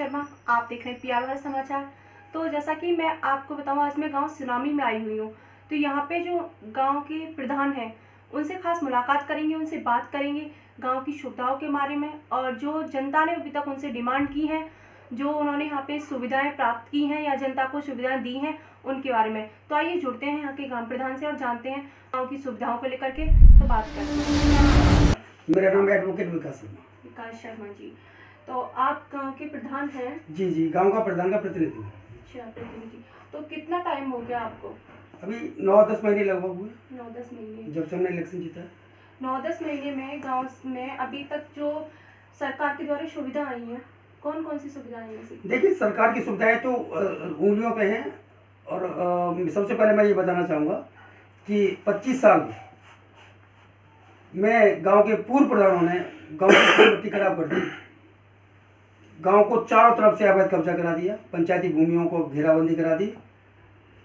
शर्मा। आप देख रहे हैं पीआर वाला समाचार। तो जैसा कि मैं आपको बताऊं, आज मैं गांव सुनामी में आई हुई हूं। तो यहाँ पे जो गांव के प्रधान हैं उनसे खास मुलाकात करेंगे, उनसे बात करेंगे गांव की सुविधाओं के बारे में, और जो जनता ने अभी तक उनसे डिमांड की है, जो उन्होंने यहाँ पे सुविधाएं प्राप्त की हैं या जनता को सुविधाएं दी हैं, उनके बारे में। तो आइए जुड़ते हैं यहाँ के ग्राम प्रधान से और जानते हैं गाँव की सुविधाओं को लेकर के। तो बात करते हैं। मेरा नाम एडवोकेट विकास शर्मा जी। तो आप गांव के प्रधान हैं? जी, गांव का प्रधान का प्रतिनिधि। अच्छा, प्रतिनिधि। तो कितना टाइम हो गया आपको? अभी 9-10 महीने लगभग हुए। 9-10 महीने जब से हमने इलेक्शन जीता। 9-10 महीने में गांव में अभी तक जो सरकार के द्वारा सुविधा आई हैं, कौन कौन सी सुविधाएं हैं? देखिए, सरकार की सुविधाएं तो उंगलियों पे हैं। और सबसे पहले मैं ये बताना चाहूँगा कि 25 साल में गांव के पूर्व प्रधानों ने गांव की मिट्टी खराब कर दी। गांव को चारों तरफ से अवैध कब्जा करा दिया, पंचायती भूमियों को घेराबंदी करा दी।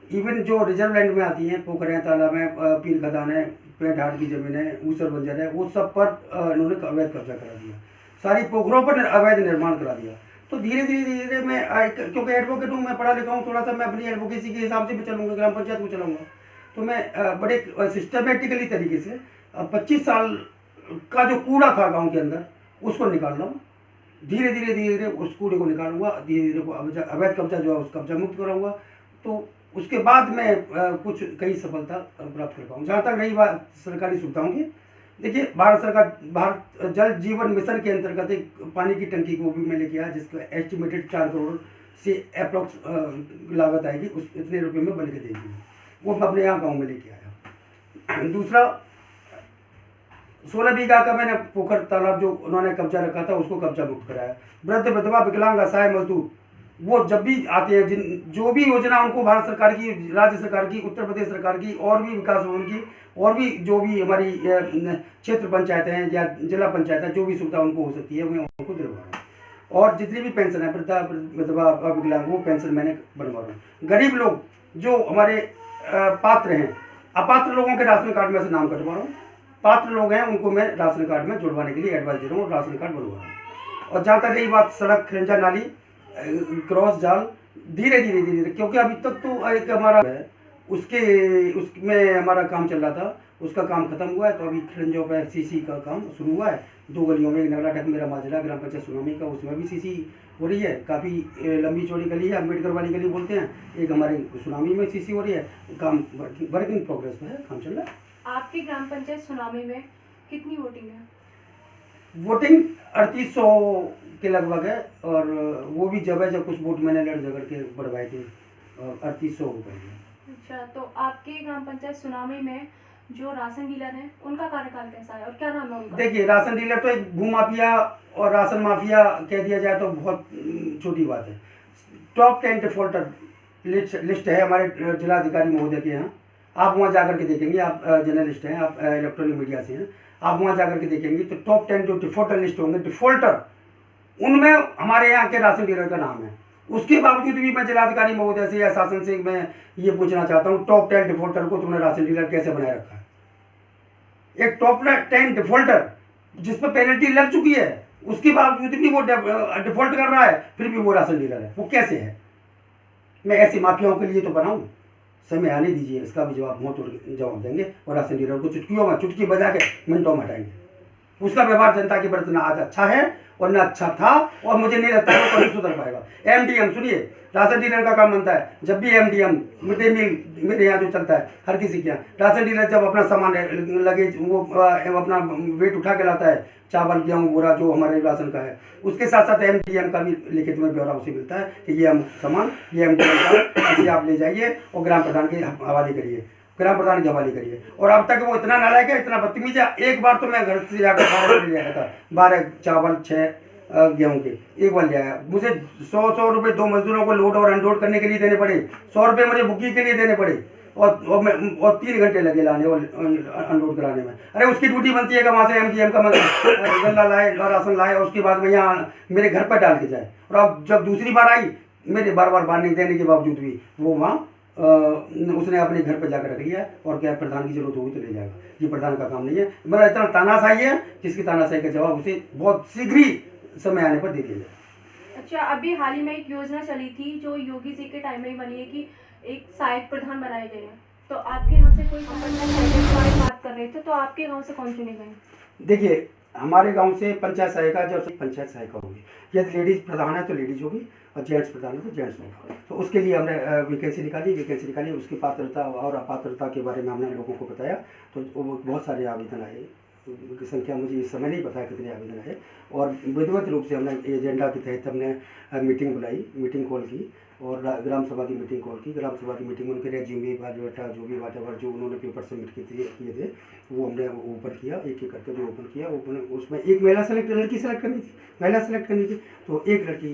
इवन जो रिजर्व लैंड में आती हैं, पोखर तालाब है, पीर खदान है, पेट हाट की जमीन है, ऊसर बंजर है, वो सब पर इन्होंने अवैध कब्जा करा दिया। सारी पोखरों पर अवैध निर्माण करा दिया। तो धीरे धीरे मैं, क्योंकि एडवोकेट हूँ, मैं पढ़ा लिखा हूँ, थोड़ा सा मैं अपनी एडवोकेसी के हिसाब से भी चलूँगा, ग्राम पंचायत को चलाऊँगा। तो मैं बड़े सिस्टमेटिकली तरीके से 25 साल का जो कूड़ा था गाँव के अंदर, उसको निकाल रहा हूँ। धीरे धीरे उस कूड़े को निकालूंगा, धीरे धीरे को अवैध कब्जा जो है उस कब्जा मुक्त कराऊंगा। तो उसके बाद मैं कुछ कई सफलता प्राप्त कर पाऊँ। जहाँ तक रही बात सरकारी सुविधाओं की, देखिए, भारत सरकार भारत जल जीवन मिशन के अंतर्गत एक पानी की टंकी को भी मैं लेके आया, जिसका एस्टिमेटेड 4 करोड़ से अप्रोक्स लागत आएगी। उस इतने रुपये में बन के देगी, वो मैं अपने यहाँ गाँव में लेके आया। दूसरा, 16 बीघा का मैंने पोखर तालाब जो उन्होंने कब्जा रखा था, उसको कब्जा मुक्त कराया। वृद्ध विधवा विकलांग असहाय मजदूर, वो जब भी आते हैं, जो भी योजना उनको भारत सरकार की, राज्य सरकार की, उत्तर प्रदेश सरकार की, और भी विकास भवन की, और भी जो भी हमारी क्षेत्र पंचायतें हैं या जिला पंचायत है, जो भी सुविधा उनको हो सकती है, मैं उनको दिलवा रहा हूँ। और जितनी भी पेंशन है, वृद्धा विधवा विकलांग, वो पेंशन मैंने बनवा रहा हूँ। गरीब लोग जो हमारे पात्र हैं, अपात्र लोगों के राशन कार्ड में से नाम कटवा रहा हूँ। पात्र लोग हैं उनको मैं राशन कार्ड में जुड़वाने के लिए एडवाइस दे रहा हूँ, राशन कार्ड बनवा रहा हूँ। और जहाँ तक रही बात सड़क, खंजा, नाली, क्रॉस जाल, धीरे धीरे, क्योंकि अभी तक तो एक हमारा है, उसमें हमारा काम चल रहा था, उसका काम खत्म हुआ है। तो अभी खंजों पर सीसी का काम शुरू हुआ है। 2 गलियों में, एक नगला ढक मेरा माजरा ग्राम पंचायत सुनामी का, उसमें भी सीसी हो रही है। काफ़ी लंबी चौड़ी गली है, अम्बेडकर वाली गली बोलते हैं। एक हमारे सुनामी में सीसी हो रही है। काम वर्किंग प्रोग्रेस में है, काम चल रहा है। आपकी ग्राम पंचायत सुनामी में कितनी वोटिंग है? वोटिंग 3800 के लगभग है। और वो भी जब कुछ वोट मैंने लड़ झगड़ के बढ़वाए थे, 3800 हो गए। अच्छा, तो आपके ग्राम पंचायत सुनामी में जो राशन डीलर हैं, उनका कार्यकाल कैसा है और क्या नाम है उनका? देखिए, राशन डीलर तो एक भूमाफिया और राशन माफिया कह दिया जाए तो बहुत छोटी बात है। टॉप 10 डिफॉल्टर लिस्ट है हमारे जिलाधिकारी महोदय के यहाँ। आप वहाँ जाकर के देखेंगे, आप जर्नलिस्ट हैं, आप इलेक्ट्रॉनिक मीडिया से हैं, आप वहाँ जाकर के देखेंगे तो टॉप 10 जो डिफॉल्टर लिस्ट होंगे, डिफॉल्टर, उनमें हमारे यहाँ के राशन डीलर का नाम है। उसके बावजूद भी मैं जिलाधिकारी महोदय से या शासन से मैं ये पूछना चाहता हूँ, टॉप 10 डिफॉल्टर को तुमने राशन डीलर कैसे बनाए रखा है? एक टॉप 10 डिफॉल्टर जिस पर पेनल्टी लग चुकी है, उसके बावजूद भी वो डिफॉल्ट कर रहा है, फिर भी वो राशन डीलर है, वो कैसे है? मैं ऐसी माफियाओं के लिए तो बनाऊँ? समय आने दीजिए, इसका भी जवाब देंगे। और राशन डीलर को चुटकी बजा के मिनटों में हटाएंगे। उसका व्यवहार जनता के प्रति ना आज अच्छा है और ना अच्छा था, और मुझे नहीं लगता है वो कभी सुधर पाएगा। एमडीएम, सुनिए, राशन डीलर का काम बनता है, जब भी एमडीएम मिड डे मील मेरे यहाँ जो चलता है हर किसी के यहाँ, राशन डीलर जब अपना सामान लगेज वो अपना वेट उठा के लाता है, चावल, गेहूँ, बोरा जो हमारे राशन का है, उसके साथ साथ एमडीएम का भी लिखित में ब्यौरा उसे मिलता है कि ये हम सामान, ये एमडीएम का, इसे आप ले जाइए और ग्राम प्रधान के हवाले करिए, ग्राम प्रधान की हवाले करिए। और अब तक वो इतना नालायक है, इतना बदतमीज है। एक बार तो मैं घर से जाकर 12 ले आया था, 12 चावल, 6 गेहूँ के, एक बार ले आया। मुझे 100 रुपये 2 मजदूरों को लोड और अनलोड करने के लिए देने पड़े, 100 रुपये मुझे बुकिंग के लिए देने पड़े, और 3 घंटे लगे लाने और अनलोड कराने में। अरे उसकी ड्यूटी बनती है कि वहाँ से एमडीएम का गल्ला लाए और राशन लाए, और उसके बाद में यहाँ मेरे घर पर डाल के जाए। और अब जब दूसरी बार आई, मेरे बार नहीं देने के बावजूद भी वो वहाँ उसने अपने घर पर जाकर रख लिया, और क्या प्रधान की जरूरत होगी तो ले जाएगा। ये प्रधान का काम नहीं है। मेरा इतना तानाशाही है जिसकी तानाशाही का जवाब उसे बहुत शीघ्र ही समय आने पर दे दिया जाए। अच्छा, अभी हाल ही में एक योजना चली थी जो योगी जी के टाइम में ही बनी है कि एक सहायक प्रधान बनाए गए हैं। तो आपके यहाँ से कोई पंचायत सहायिका के बारे में बात कर रहे थे, तो आपके गाँव से कौन चुने गए? देखिए, हमारे गांव से पंचायत सहायिका, जब से पंचायत सहायिका होगी, यदि लेडीज प्रधान है तो लेडीज होगी और जेंट्स प्रधान है तो जेंट्स होगा। तो उसके लिए हमने वैकेंसी निकाली, उसकी पात्रता और अपात्रता के बारे में हमने लोगों को बताया। तो वो बहुत सारे आवेदन आए, उनकी संख्या मुझे इस समय नहीं पता है कितने आवेदन आए। और विधिवत रूप से हमने एजेंडा के तहत हमने मीटिंग बुलाई, मीटिंग कॉल की और ग्राम सभा की मीटिंग कॉल की। ग्राम सभा की मीटिंग में उनके रेज्यूमे, बायोडाटा, जो भी वाटेवर जो उन्होंने पेपर सबमिट किए थे वो हमने ओपन किया, एक एक करके जो ओपन किया उसमें एक लड़की सेलेक्ट करनी थी, महिला सेलेक्ट करनी थी। तो एक लड़की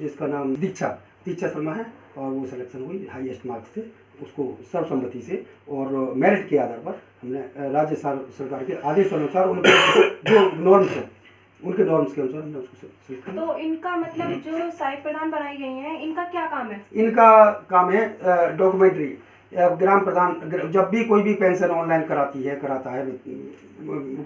जिसका नाम दीक्षा शर्मा है और वो सिलेक्शन हुई हाईएस्ट मार्क्स थे, उसको सर्वसम्मति से और मेरिट के आधार पर हमने राज्य सरकार के आदेश अनुसार उनके जो नॉर्म्स है उनके नॉर्म्स के अनुसार हमने उसको सेलेक्ट किया। तो इनका मतलब जो सहायक प्रधान बनाई गई हैं, इनका क्या काम है? इनका काम है डॉक्यूमेंट्री। ग्राम प्रधान जब भी कोई भी पेंशन ऑनलाइन कराता है,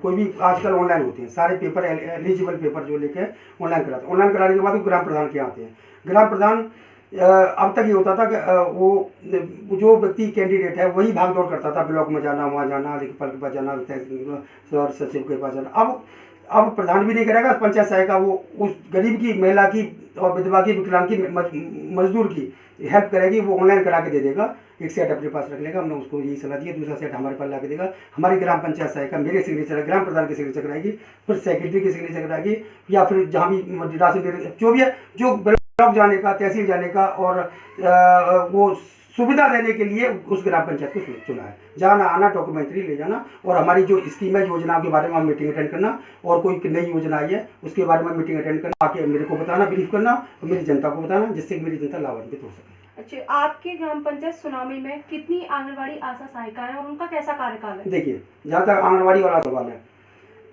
कोई भी आजकल ऑनलाइन होते हैं सारे पेपर, एलिजिबल पेपर जो लेके ऑनलाइन कराते हैं। ऑनलाइन कराने के बाद वो ग्राम प्रधान के आते हैं। ग्राम प्रधान अब तक ये होता था कि वो जो व्यक्ति कैंडिडेट है वही भाग दौड़ करता था, ब्लॉक में जाना, वहाँ जाना, लेखपाल के पास जाना, शहर सचिव के पास जाना। अब प्रधान भी नहीं करेगा पंचायत सहायिका, वो उस गरीब की, महिला की और विधवा की, विकलांग की, मजदूर की हेल्प करेगी, वो ऑनलाइन करा के दे देगा। एक सेट अपने पास रख लेगा, हमने उसको यही सलाह दी है। दूसरा सेट हमारे पास ला के देगा। हमारी ग्राम पंचायत सहायिका मेरे सिग्नेचर, ग्राम प्रधान की सिग्नेचर कराएगी, फिर सेक्रेटरी की सिग्नेचर कराएगी, या फिर जहाँ भी राशन जो भी है, जो ब्लॉक जाने का, तहसील जाने का और वो सुविधा देने के लिए उस ग्राम पंचायत को चुना है। जाना आना, डॉक्यूमेंट्री ले जाना और हमारी जो स्कीम है, योजनाओं के बारे में हम मीटिंग अटेंड करना और कोई नई योजना आई है उसके बारे में मीटिंग अटेंड करना, आके मेरे को बताना, ब्रीफ करना और मेरी जनता को बताना, जिससे मेरी जनता लाभान्वित हो सके। अच्छा, आपके ग्राम पंचायत सुनामी में कितनी आंगनबाड़ी आशा सहायिका है और उनका कैसा कार्यकाल है? देखिए, जहाँ तक आंगनबाड़ी वाला सवाल है,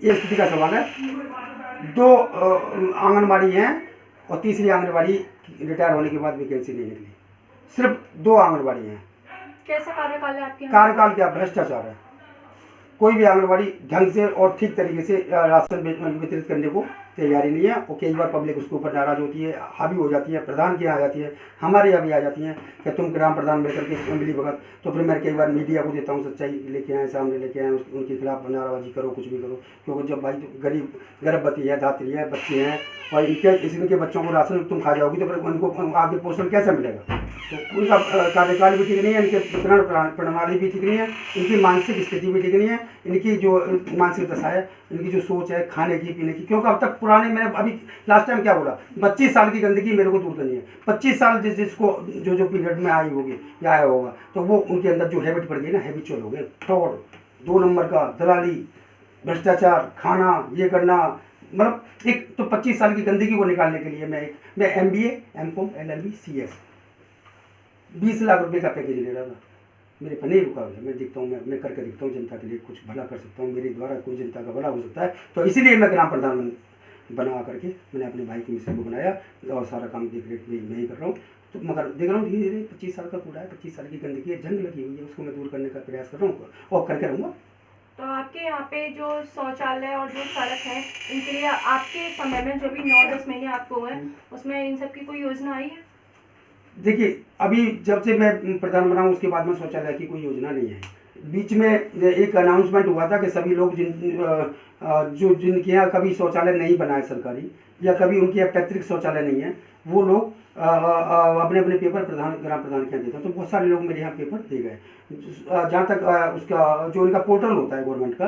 ये स्थिति का सवाल है। 2 आंगनबाड़ी हैं और तीसरी आंगनबाड़ी रिटायर होने के बाद वैकेंसी नहीं निकली। सिर्फ 2 आंगनबाड़ी हैं। कैसा कार्यकाल है आपके यहाँ? कार्यकाल क्या, भ्रष्टाचार है। कोई भी आंगनबाड़ी ढंग से और ठीक तरीके से राशन वितरित करने को तैयारी नहीं है और कई बार पब्लिक उसके ऊपर नाराज होती है, हावी हो जाती है, प्रधान के यहाँ आ जाती है, हमारे यहाँ भी आ जाती हैं कि तुम ग्राम प्रधान मिलकर के मिली भगत। तो फिर मैं कई बार मीडिया को देता हूँ, सच्चाई लेके आए, सामने लेके आए, उनके खिलाफ नाराबाजी करो, कुछ भी करो। क्योंकि जब भाई गरीब गर्भवती है, धात्री है, बच्चे हैं और इनके बच्चों को राशन तुम खा जाओगी तो फिर उनको आगे पोषण कैसे मिलेगा? तो उनका कार्यकाल भी ठीक नहीं है, इनके वितरण प्रणाली भी ठीक नहीं है, इनकी मानसिक स्थिति भी ठीक नहीं है, इनकी जो मानसिक दशा है, इनकी जो सोच है खाने की पीने की। क्योंकि अब तक पुराने, मैंने अभी लास्ट टाइम क्या बोला, 25 साल की गंदगी मेरे को दूर करनी है। 25 साल जिसको जो पीरियड में आई होगी या आया होगा, तो वो उनके अंदर जो हैबिट पड़ गई ना, हैबिचुअल हो गए, फ्रॉड, 2 नंबर का, दलाली, भ्रष्टाचार, खाना, ये करना, मतलब एक तो 25 साल की गंदगी को निकालने के लिए मैं MBA, MCOM, LLB, CS 20 lakh रुपए का पैकेज ले रहा था। मेरे पर नहीं रुका है। मैं देखता हूँ, मैं करके दिखता हूँ, जनता के लिए कुछ भला कर सकता हूँ, मेरे द्वारा कोई जनता का भला हो सकता है। तो इसीलिए मैं ग्राम प्रधान बना करके मैंने अपने भाई की मिशन को बनाया और सारा काम देख रेख भी मैं ही कर रहा हूँ। तो मगर देख रहा हूँ धीरे धीरे 25 साल का कूड़ा है, 25 साल की गंदगी है, जंग लगी हुई है, उसको मैं दूर करने का प्रयास कर रहा हूँ और करके रहूँगा। तो आपके यहाँ पे जो शौचालय और जो सड़क है, इनके लिए आपके समय में जो भी 9-10 महीने आपको हुए, उसमें इन सब की कोई योजना आई है? देखिए, अभी जब से मैं प्रधान बना हूँ उसके बाद में शौचालय की कोई योजना नहीं है। बीच में एक अनाउंसमेंट हुआ था कि सभी लोग जिनके यहाँ कभी शौचालय नहीं बनाए सरकारी, या कभी उनके यहाँ पैतृक शौचालय नहीं है, वो लोग अपने अपने पेपर ग्राम प्रधान के यहाँ देते हैं। तो बहुत सारे लोग मेरे यहाँ पेपर दे गए। जहाँ तक उसका जो इनका पोर्टल होता है गवर्नमेंट का,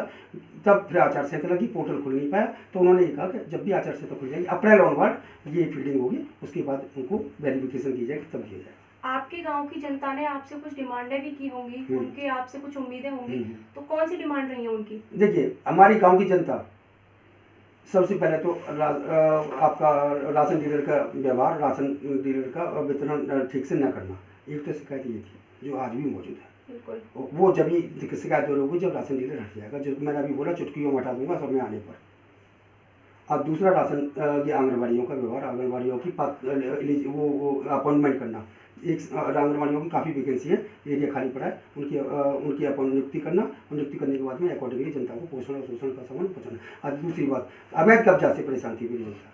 तब फिर आचार संहिता लगी, पोर्टल खुल नहीं पाया। तो उन्होंने ये कहा कि जब भी आचार संहिता खुल जाएगी, अप्रैल ऑनवर्ड ये फील्डिंग होगी, उसके बाद उनको वेरिफिकेशन की जाएगी, तब दिया जाएगा। आपके गांव की जनता ने आपसे कुछ डिमांडें भी की होंगी, उनके आपसे कुछ उम्मीदें होंगी, तो कौन सी डिमांड रही है उनकी? देखिए, हमारी गांव की जनता सबसे पहले तो आपका राशन डीलर का व्यवहार, राशन डीलर का वितरण ठीक से न करना, एक तो शिकायत ये थी जो आज भी मौजूद है। बिल्कुल। वो जब ही शिकायत दूर होगी जब राशन डीलर हट जाएगा, जो मैंने अभी बोला, चुटकियों में हटा दूंगा समय आने पर। अब दूसरा राशन ये आंगनबाड़ियों का व्यवहार, आंगनबाड़ियों की वो अपॉइंटमेंट करना। एक आंगनबाड़ियों की काफ़ी वैकेंसी है, एरिया खाली पड़ा है, उनकी नियुक्ति करना और नियुक्ति करने के बाद में अकॉर्डिंगली जनता को पोषण और शोषण का सामान पहुँचाना। और दूसरी बात, अवैध कब्जा से परेशान थी मेरी जनता।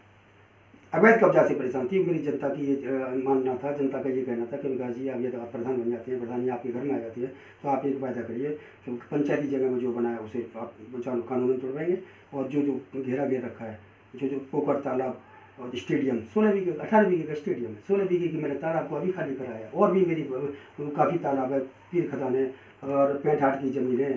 अवैध कब्जा से परेशान थी। मेरी जनता की ये मानना था, जनता का ये कहना था कि विकास जी आप ये आप प्रधान बन जाते हैं, प्रधानी आपके घर में आ जाती है, तो आप एक वायदा करिए कि पंचायती जगह में जो बना है उसे आप कानून तोड़वाएंगे, और जो जो घेरा घेर रखा है, जो जो पोखर तालाब और स्टेडियम 16 बीघे 18 बीघे का स्टेडियम है, 16 बीघे की मैंने तालाब को अभी खाली कराया, और भी मेरी काफ़ी तालाब है, पीर खदान है और 65 की ज़मीन है,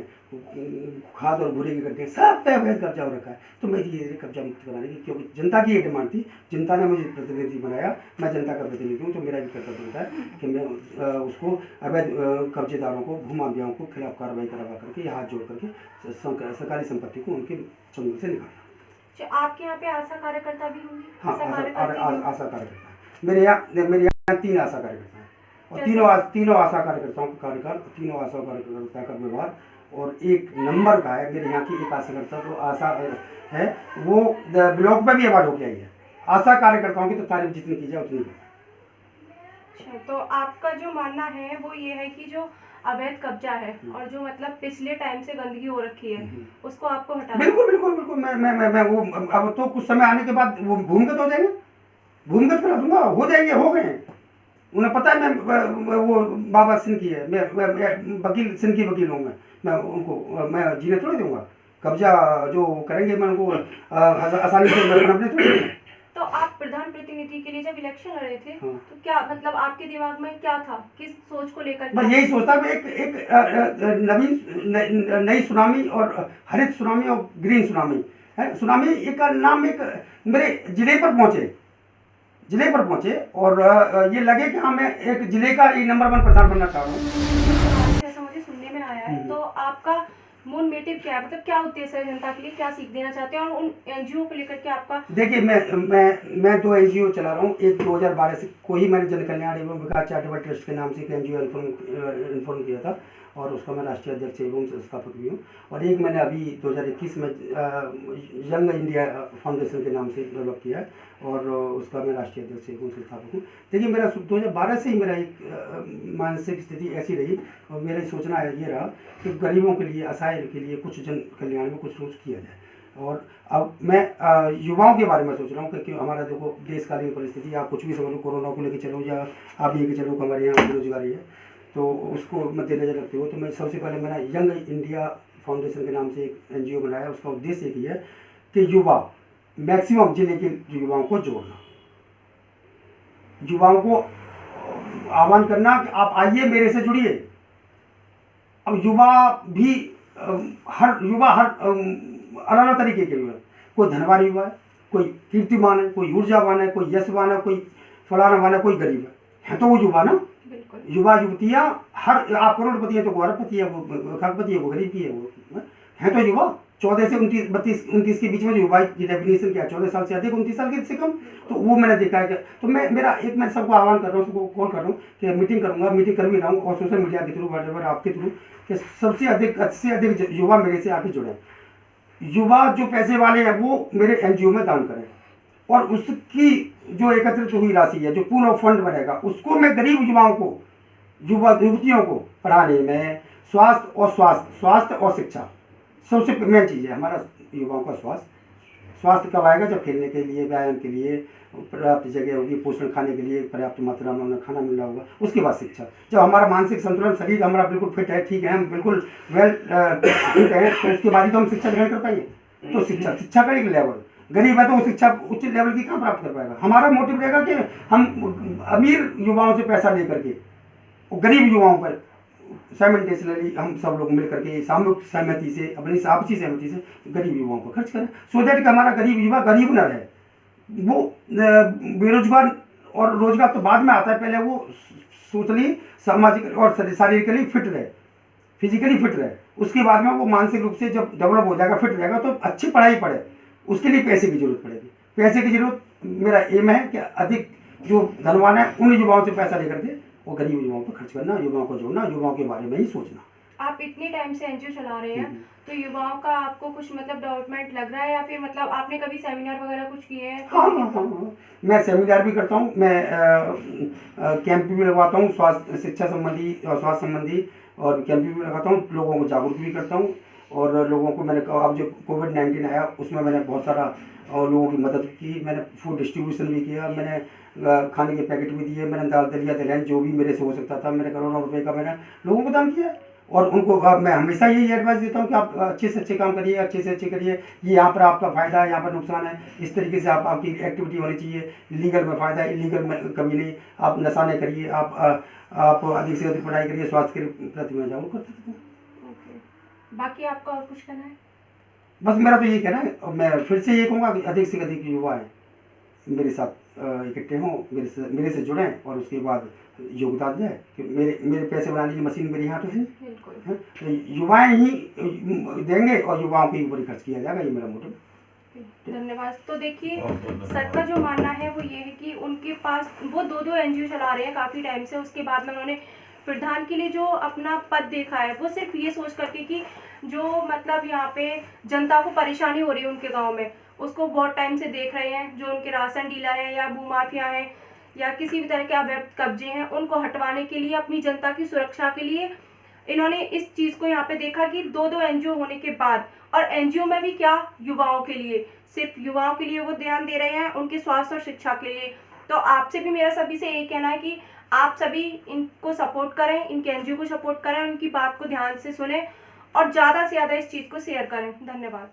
खाद और भूरे के गड्ढे, सब पे अवैध कब्जा हो रखा है। तो मैं ये कब्जा मुक्त कराने की, क्योंकि जनता की ये डिमांड थी, जनता ने मुझे प्रतिनिधि बनाया, मैं जनता का प्रतिनिधि हूँ, तो मेरा भी कर्तव्य बनता है कि मैं उसको अवैध कब्जेदारों को, भूमाफियाओं को खिलाफ कार्रवाई करवा करके, हाथ जोड़ करके सरकारी संपत्ति को उनके चंगुल से निकालना। आपके यहाँ पे आशा कार्यकर्ता भी होंगे? हाँ, आशा कार्यकर्ता मेरे यहाँ 3 आशा कार्यकर्ता हैं, और तीनों आशा कार्यकर्ताओं का कार्यकाल, तीनों आशा कार्यकर्ता का व्यवहार और एक नंबर का है। मेरे यहाँ की एक आशा करता जो आशा है वो ब्लॉक में भी अवार्ड होके आई है। आशा कार्यकर्ताओं की तो तारीफ जितनी की जाए उतनी है। अच्छा, तो आपका जो मानना है वो ये है कि जो अवैध कब्जा है और जो मतलब पिछले टाइम से गंदगी हो रखी है उसको आपको हटाना। बिल्कुल बिल्कुल बिल्कुल, मैं वो अब तो कुछ समय आने के बाद वो भूमिगत हो जाएंगे, भूमिगत करा दूंगा, हो जाएंगे, हो गए। उन्हें पता है मैं वो बाबा सिंह की है, मैं वकील सिंह की वकील हूँ, मैं उनको मैं जीने थोड़ी दूंगा। कब्जा जो करेंगे मैं उनको आसानी से अपने थोड़ी। तो आप प्रधान प्रतिनिधि के लिए जब इलेक्शन लड़े थे, हाँ। तो क्या मतलब आपके दिमाग में क्या था, किस सोच को लेकर? मैं यही सोचता मैं एक नवीन नई सुनामी और हरित सुनामी और ग्रीन सुनामी है। सुनामी एक नाम एक मेरे जिले पर पहुंचे और ये लगे कि हाँ मैं एक जिले का नंबर 1 प्रधान बनना चाह रहा हूँ। जैसा मुझे सुनने में आया है, तो आपका मूल मोटिव क्या है, मतलब क्या उद्देश्य है, जनता के लिए क्या सीख देना चाहते हैं, और उन एनजीओ को लेकर के आपका? देखिए मैं 2 एनजीओ चला रहा हूँ। एक 2012 से कोई मैंने जन कल्याण एवं विकास चैरिटेबल ट्रस्ट के नाम से एक एनजीओ इन्फॉर्म किया था, और उसका मैं राष्ट्रीय अध्यक्ष एवं संस्थापक भी हूँ। और एक मैंने अभी 2021 में यंग इंडिया फाउंडेशन के नाम से डेवलप किया है, और उसका मैं राष्ट्रीय अध्यक्ष एवं संस्थापक हूँ। देखिए मेरा 2012 से ही मेरा एक मानसिक स्थिति ऐसी रही, और मेरा सोचना ये रहा कि गरीबों के लिए, असहाय के लिए कुछ जन कल्याण में कुछ किया जाए। और अब मैं युवाओं के बारे में सोच रहा हूँ कि हमारा देखो देशकालीन परिस्थिति, आप कुछ भी समझ लो, कोरोना को लेकर चलो या आप ये कि चलो हमारे यहाँ बेरोजगारी है, तो उसको मद्देनजर रखते हो, तो मैं सबसे पहले मेरा यंग इंडिया फाउंडेशन के नाम से एक एनजीओ बनाया। उसका उद्देश्य एक ही है कि युवा, मैक्सिमम जिले के युवाओं को जोड़ना, युवाओं को आह्वान करना कि आप आइए, मेरे से जुड़िए। अब युवा भी हर अलग अलग तरीके के युवा, कोई धनवान युवा है, कोई कीर्तिमान है, कोई ऊर्जावान है, कोई यशवान है, कोई फलानावान है, कोई गरीब है तो वो युवा ना। युवा युवतियाँ हर, आप करोड़पति है तो वो अरबपति है, वो खरबपति है, वो गरीब की है, वो है तो युवा। 14 से 29 के बीच में युवा की डेफिनेशन क्या है, 14 साल से अधिक, 29 साल से कम, तो वो मैंने देखा है। तो मैं सबको आह्वान कर रहा हूँ, सबको कॉल कर रहा हूँ कि मीटिंग करूँगा, मीटिंग कर भी रहा हूँ, और सोशल मीडिया के थ्रू, व्हाट्सएवर आपके थ्रू, कि सबसे अधिक युवा मेरे से आके जुड़े। युवा जो पैसे वाले हैं वो मेरे एनजीओ में दान करें, और उसकी जो एकत्रित हुई राशि है, जो पूल ऑफ फंड बनेगा, उसको मैं गरीब युवाओं को, युवतियों को पढ़ाने में, स्वास्थ्य और शिक्षा सबसे मेन चीज़ है हमारा युवाओं का। स्वास्थ्य कब आएगा, जब खेलने के लिए, व्यायाम के लिए पर्याप्त जगह होगी, पोषण खाने के लिए पर्याप्त मात्रा में उन्हें खाना मिल रहा होगा। उसके बाद शिक्षा, जब हमारा मानसिक संतुलन, शरीर हमारा बिल्कुल फिट है, ठीक है, हम बिल्कुल वेल फिट हैं, तो उसके बाद ही तो हम शिक्षा ग्रहण कर पाएंगे। तो शिक्षा का एक लेवल, गरीब है तो वो शिक्षा उच्च लेवल की कहाँ प्राप्त कर पाएगा। हमारा मोटिव रहेगा कि हम अमीर युवाओं से पैसा लेकर के गरीब युवाओं पर साइमल्टेनियसली हम सब लोग मिल करके सामूहिक सहमति से, अपनी आपसी सहमति से गरीब युवाओं पर खर्च करें, सो दैट कि हमारा गरीब युवा गरीब न रहे। वो बेरोजगार, और रोजगार तो बाद में आता है, पहले वो सोशली, सामाजिक और शारीरिकली फिट रहे, फिजिकली फिट रहे, उसके बाद में वो मानसिक रूप से जब डेवलप हो जाएगा, फिट रहेगा, तो अच्छी पढ़ाई पढ़े। उसके लिए पैसे की जरूरत पड़ेगी, पैसे की जरूरत, मेरा एम है कि अधिक जो धनवान है उन युवाओं से पैसा लेकर के वो गरीब युवाओं पर खर्च करना, युवाओं को जोड़ना, युवाओं के बारे में ही सोचना। आप इतने टाइम से एनजीओ चला रहे हैं, तो युवाओं का आपको कुछ मतलब डेवलपमेंट लग रहा है, या फिर मतलब आपने कभी सेमिनार वगैरह कुछ किए हैं? हाँ, मैं सेमिनार भी करता हूँ, मैं कैंप भी लगवाता हूँ, स्वास्थ्य शिक्षा संबंधी और स्वास्थ्य संबंधी, और कैंप भी लगाता हूँ, लोगों को जागरूक भी करता हूँ। और लोगों को मैंने कहा, अब जो कोविड-19 आया उसमें मैंने बहुत सारा लोगों की मदद की, मैंने फूड डिस्ट्रीब्यूशन भी किया, मैंने खाने के पैकेट भी दिए, मैंने दाल दलिया दलहन जो भी मेरे से हो सकता था, मैंने करोड़ों रुपए का मैंने लोगों को दान किया। और उनको मैं हमेशा यही एडवाइस देता हूँ कि आप अच्छे से अच्छे काम करिए, अच्छे से अच्छे करिए, ये यहाँ पर आपका फ़ायदा है, यहाँ पर नुकसान है, इस तरीके से आपकी एक्टिविटी होनी चाहिए। लीगल में फ़ायदा है, इलीगल में कभी नहीं। आप नशा नहीं करिए, आप अधिक से अधिक पढ़ाई करिए, स्वास्थ्य के प्रति मैं जागरूक करता था। ओके, बाकी आपका और कुछ कहना है? बस मेरा तो यही कहना है, और मैं फिर से ये कहूँगा कि अधिक से अधिक युवा है मेरे साथ इकट्ठे हों, मेरे से जुड़ें और उसके बाद योगदान दें कि मेरे पैसे बनाने की मशीन मेरे यहाँ तो है। बिल्कुल। तो युवाएं ही देंगे और युवाओं के ऊपर ही खर्च किया जाएगा, ये मेरा मोटिव। धन्यवाद। तो देखिए, सर का जो मानना है वो ये है कि उनके पास वो दो एनजीओ चला रहे हैं काफ़ी टाइम से। उसके बाद में उन्होंने प्रधान के लिए जो अपना पद देखा है वो सिर्फ ये सोच करके कि जो मतलब यहाँ पे जनता को परेशानी हो रही है उनके गांव में, उसको बहुत टाइम से देख रहे हैं। जो उनके राशन डीलर हैं या भूमाफिया हैं या किसी भी तरह के अवैध कब्जे हैं, उनको हटवाने के लिए, अपनी जनता की सुरक्षा के लिए इन्होंने इस चीज़ को यहाँ पे देखा कि दो एनजीओ होने के बाद, और एनजीओ में भी क्या, युवाओं के लिए, सिर्फ युवाओं के लिए वो ध्यान दे रहे हैं, उनके स्वास्थ्य और शिक्षा के लिए। तो आपसे भी, मेरा सभी से यही कहना है कि आप सभी इनको सपोर्ट करें, इनके एनजीओ को सपोर्ट करें, उनकी बात को ध्यान से सुने और ज़्यादा से ज़्यादा इस चीज़ को शेयर करें। धन्यवाद।